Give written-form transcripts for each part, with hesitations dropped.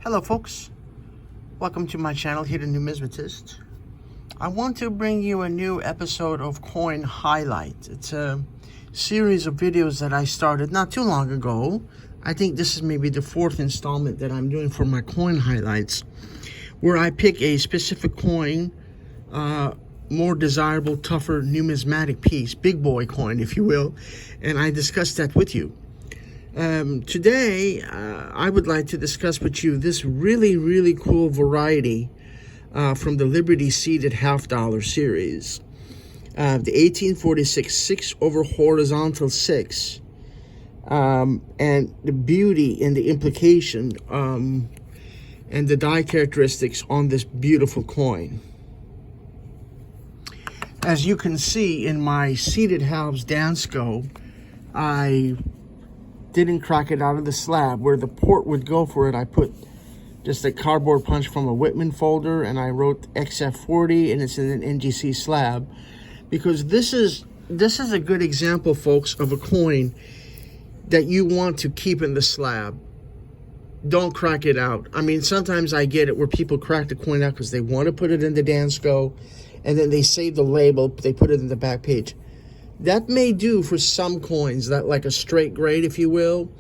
Hello folks, welcome to my channel here, the Numismatist. I want to bring you a new episode of Coin Highlight. It's a series of videos that I started not too long ago. I think this is maybe the fourth installment that I'm doing for my coin highlights, where I pick a specific coin, more desirable, tougher, numismatic piece, big boy coin if you will, and I discuss that with you. Today, I would like to discuss with you this really cool variety from the Liberty seated half dollar series. The 1846 6 over horizontal 6. And the beauty and the implication and the die characteristics on this beautiful coin. As you can see in my seated halves Dansco, I didn't crack it out of the slab. Where the port would go for it, I put just a cardboard punch from a Whitman folder, and I wrote XF40, and it's in an NGC slab, because this is a good example, folks, of a coin that you want to keep in the slab. Don't crack it out. I mean, sometimes I get it where people crack the coin out because they want to put it in the Dansco, and then they save the label, they put it in the back page. That may do for some coins, that like a straight grade, if you will.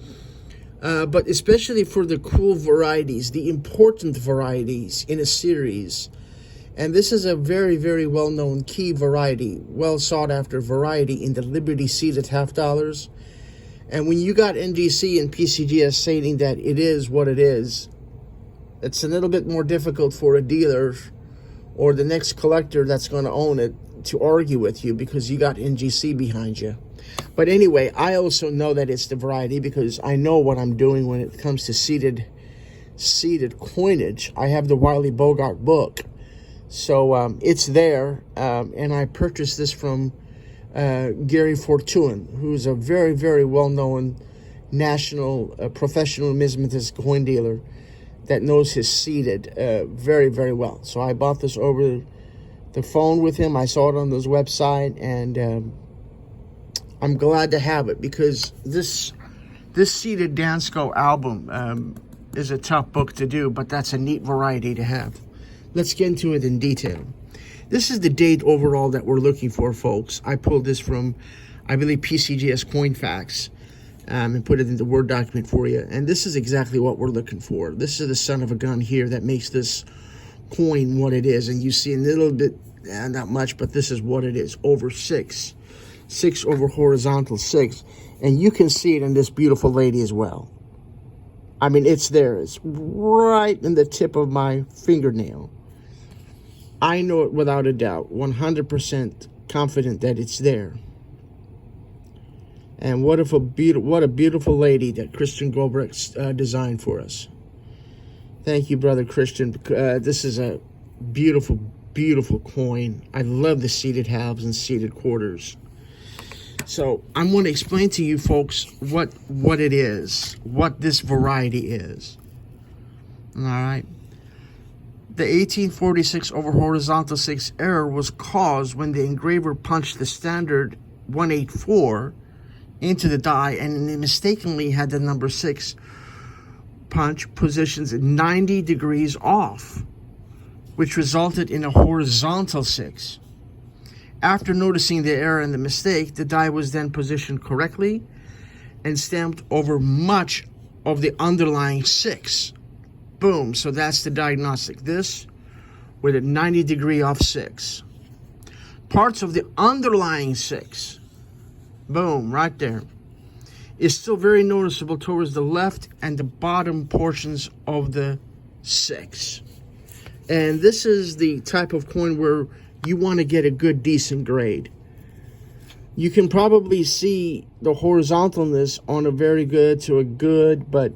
But especially for the cool varieties, the important varieties in a series. And this is a very well-known key variety, well sought-after variety in the Liberty seated half dollars. And when you got NGC and PCGS stating that it is what it is, it's a little bit more difficult for a dealer or the next collector that's going to own it to argue with you, because you got NGC behind you. But anyway, I also know that it's the variety because I know what I'm doing when it comes to seated coinage. I have the Wiley Bogart book, so it's there, and I purchased this from Gary Fortune, who's a very well-known national professional numismatist coin dealer that knows his seated very well. So I bought this over the phone with him. I saw it on his website, and I'm glad to have it, because this seated Dansco album is a tough book to do, but that's a neat variety to have. Let's get into it in detail. This is the date overall that we're looking for, folks. I pulled this from, I believe, PCGS Coin Facts, and put it in the Word document for you. And this is exactly what we're looking for. This is the son of a gun here that makes this coin what it is. And you see a little bit, not much, but this is what it is. Over 6 over horizontal 6. And you can see it in this beautiful lady as well. I mean, it's there. It's right in the tip of my fingernail. I know it without a doubt, 100% confident that it's there. And what a beautiful lady that Christian Gobrecht designed for us. Thank you, brother Christian. This is a beautiful coin. I love the seated halves and seated quarters. So I'm going to explain to you folks what it is, what this variety is. All right. The 1846 over horizontal 6 error was caused when the engraver punched the standard 184 into the die and mistakenly had the number 6 punch positions 90 degrees off, which resulted in a horizontal 6. After noticing the error and the mistake, the die was then positioned correctly and stamped over much of the underlying 6. Boom, so that's the diagnostic. This with a 90 degree off 6. Parts of the underlying 6, boom, right there, is still very noticeable towards the left and the bottom portions of the 6. And this is the type of coin where you want to get a good, decent grade. You can probably see the horizontalness on a very good to a good, but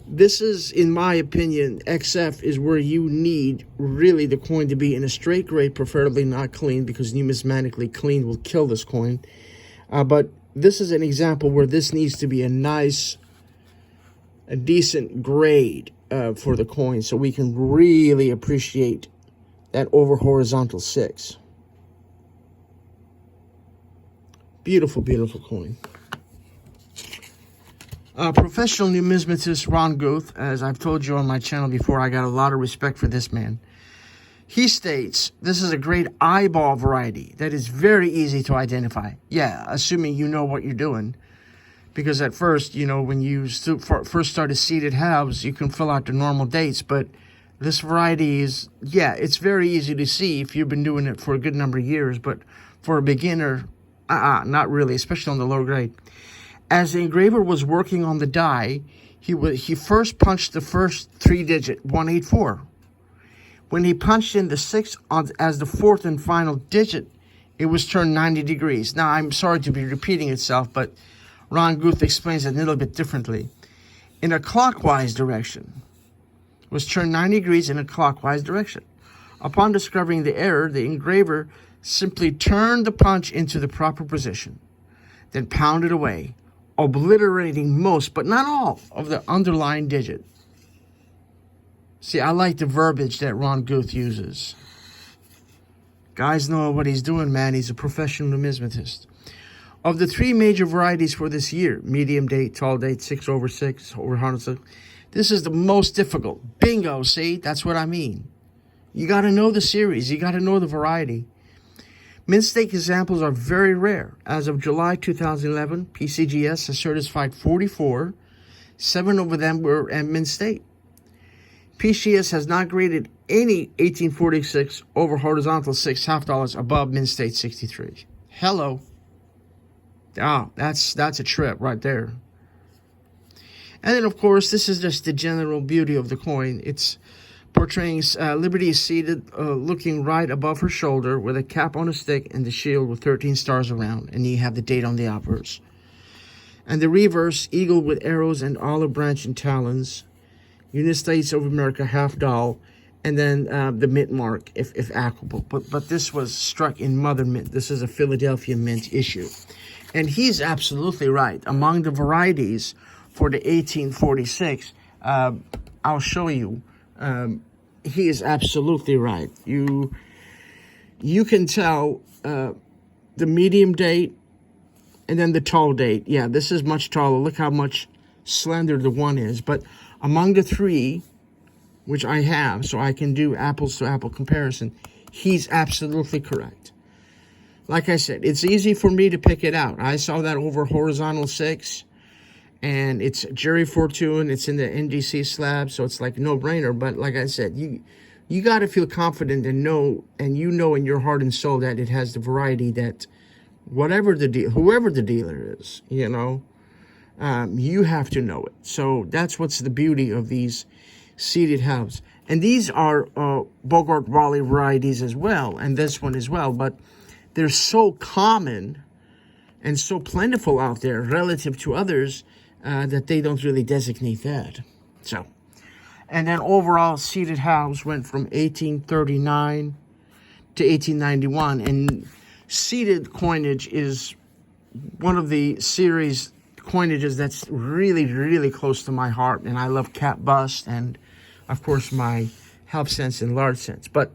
this is, in my opinion, XF is where you need really the coin to be in a straight grade, preferably not clean, because numismatically clean will kill this coin. But this is an example where this needs to be a decent grade for the coin, so we can really appreciate that over horizontal 6. Beautiful coin. Professional numismatist Ron Guth, as I've told you on my channel before, I got a lot of respect for this man. He states, this is a great eyeball variety that is very easy to identify. Yeah, assuming you know what you're doing. Because at first, you know, when you first started seeded halves, you can fill out the normal dates. But this variety is, yeah, it's very easy to see if you've been doing it for a good number of years. But for a beginner, not really, especially on the low grade. As the engraver was working on the die, he first punched the first 3-digit, 184. When he punched in the 6 as the fourth and final digit, it was turned 90 degrees. Now, I'm sorry to be repeating itself, but Ron Guth explains it a little bit differently. In a clockwise direction, it was turned 90 degrees in a clockwise direction. Upon discovering the error, the engraver simply turned the punch into the proper position, then pounded away, obliterating most, but not all, of the underlying digit. See, I like the verbiage that Ron Guth uses. Guys know what he's doing, man. He's a professional numismatist. Of the 3 major varieties for this year, medium date, tall date, 6/6, over 106, this is the most difficult. Bingo, see? That's what I mean. You got to know the series. You got to know the variety. Mint State examples are very rare. As of July 2011, PCGS has certified 44. 7 of them were at Mint State. PCS has not graded any 1846 over horizontal 6 $half above Mint State 63. Hello. Ah, that's a trip right there. And then, of course, this is just the general beauty of the coin. It's portraying Liberty is seated, looking right above her shoulder with a cap on a stick and the shield with 13 stars around. And you have the date on the obverse. And the reverse, eagle with arrows and olive branch and talons. United States of America, $half. And then the mint mark, if applicable. But this was struck in Mother Mint. This is a Philadelphia Mint issue. And he's absolutely right. Among the varieties for the 1846, I'll show you. He is absolutely right. You can tell the medium date and then the tall date. Yeah, this is much taller. Look how much slender the one is. But among the 3, which I have, so I can do apples to apple comparison, he's absolutely correct. Like I said, it's easy for me to pick it out. I saw that over horizontal 6. And it's Jerry Fortune. It's in the NGC slab, so it's like a no-brainer. But like I said, you got to feel confident and know, and you know in your heart and soul that it has the variety that whoever the dealer is, you know, you have to know it. So that's what's the beauty of these seeded halves. And these are Bogart Raleigh varieties as well, and this one as well. But they're so common and so plentiful out there relative to others that they don't really designate that. So, and then overall seeded halves went from 1839 to 1891, and seeded coinage is one of the series coinages that's really, really close to my heart, and I love cap bust and, of course, my half cents and large cents. But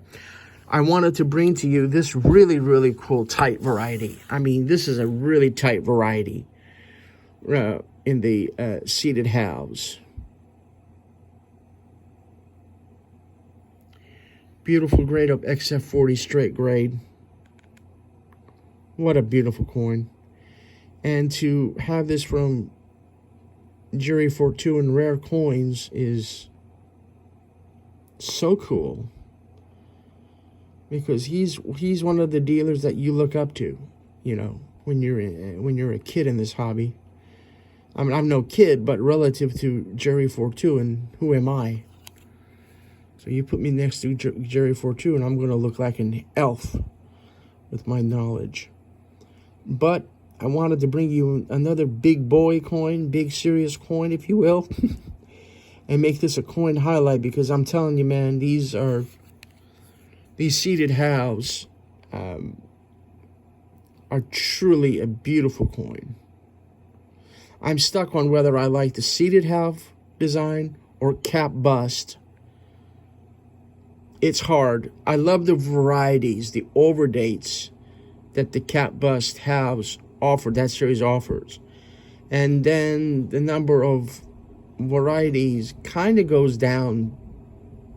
I wanted to bring to you this really, really cool tight variety. I mean, this is a really tight variety in the seeded halves. Beautiful grade of XF40 straight grade. What a beautiful coin. And to have this from Jerry Fortune Rare Coins is so cool. Because he's one of the dealers that you look up to, you know, when you're a kid in this hobby. I mean, I'm no kid, but relative to Jerry Fortune, who am I? So you put me next to Jerry Fortune, I'm going to look like an elf with my knowledge. But I wanted to bring you another big boy coin, big serious coin, if you will, and make this a coin highlight, because I'm telling you, man, these seeded halves are truly a beautiful coin. I'm stuck on whether I like the seeded half design or cap bust. It's hard. I love the varieties, the overdates that the cap bust halves offer, that series offers. And then the number of varieties kind of goes down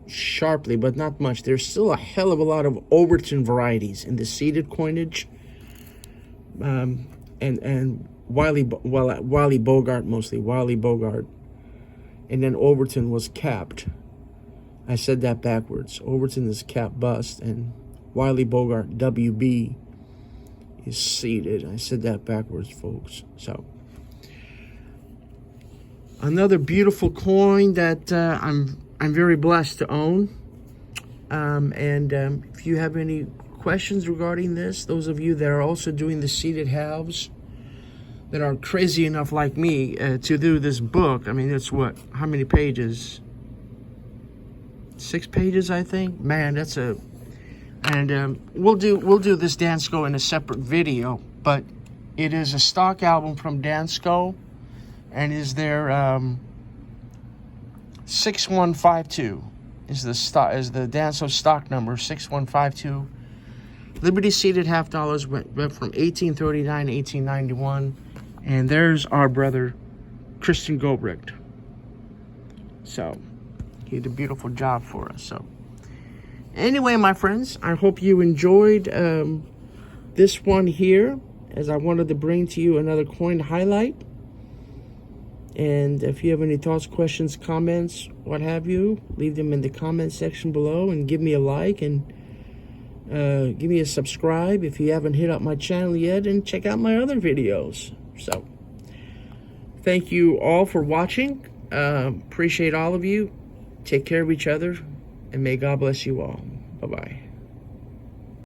sharply, but not much. There's still a hell of a lot of Overton varieties in the seeded coinage. And Wiley Bogart, mostly Wiley Bogart, and then Overton was capped. I said that backwards. Overton is cap bust, and Wiley Bogart WB is seeded. I said that backwards, folks. So another beautiful coin that I'm very blessed to own. If you have any questions regarding this, those of you that are also doing the seeded halves, that are crazy enough like me to do this book. I mean, it's what? How many pages? 6 pages, I think. Man, that's a. And we'll do this Dansko in a separate video, but it is a stock album from Dansko, and is their 6152 is the Dansko stock number 6152. Liberty seeded half dollars went from 1839 to 1891. And there's our brother, Christian Gobrecht. So, he did a beautiful job for us. So, anyway, my friends, I hope you enjoyed this one here, as I wanted to bring to you another coin highlight. And if you have any thoughts, questions, comments, what have you, leave them in the comment section below, and give me a like, and give me a subscribe if you haven't hit up my channel yet, and check out my other videos. So, thank you all for watching. Appreciate all of you. Take care of each other, and may God bless you all. Bye-bye.